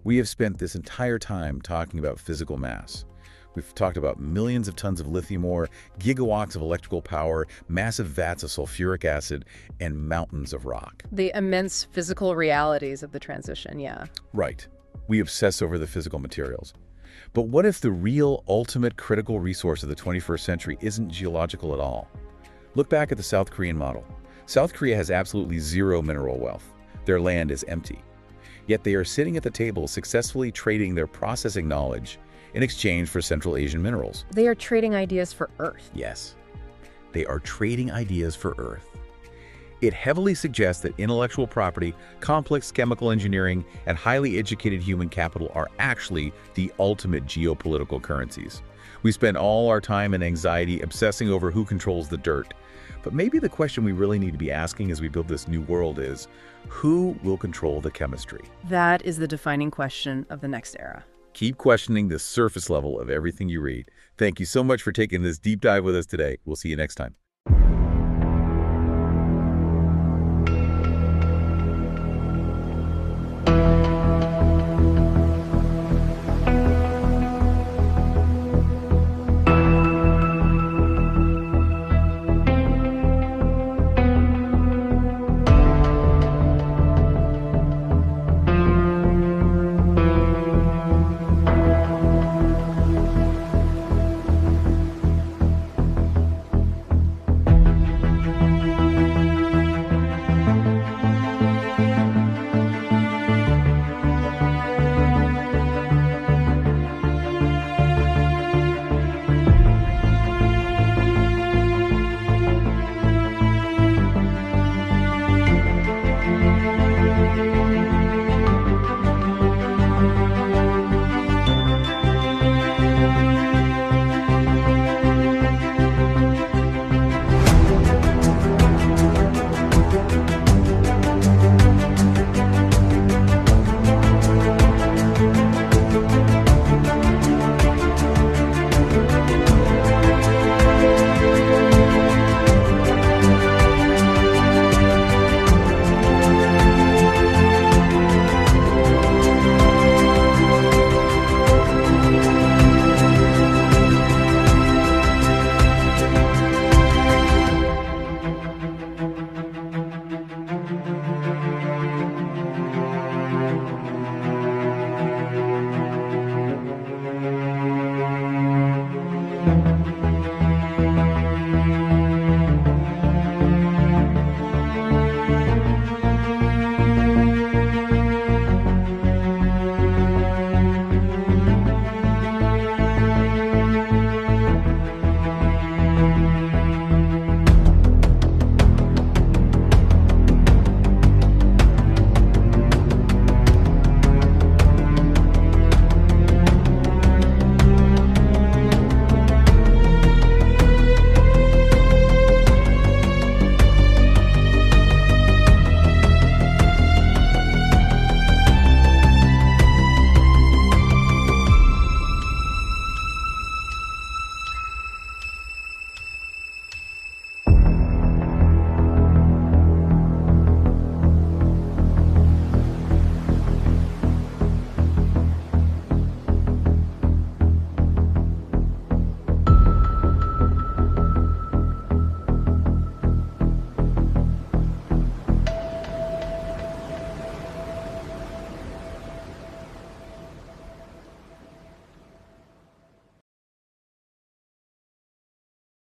We have spent this entire time talking about physical mass. We've talked about millions of tons of lithium ore, gigawatts of electrical power, massive vats of sulfuric acid, and mountains of rock. The immense physical realities of the transition, yeah. Right. We obsess over the physical materials. But what if the real, ultimate critical resource of the 21st century isn't geological at all? Look back at the South Korean model. South Korea has absolutely zero mineral wealth. Their land is empty. Yet they are sitting at the table successfully trading their processing knowledge in exchange for Central Asian minerals. They are trading ideas for Earth. Yes, they are trading ideas for Earth. It heavily suggests that intellectual property, complex chemical engineering, and highly educated human capital are actually the ultimate geopolitical currencies. We spend all our time and anxiety obsessing over who controls the dirt. But maybe the question we really need to be asking as we build this new world is, who will control the chemistry? That is the defining question of the next era. Keep questioning the surface level of everything you read. Thank you so much for taking this deep dive with us today. We'll see you next time.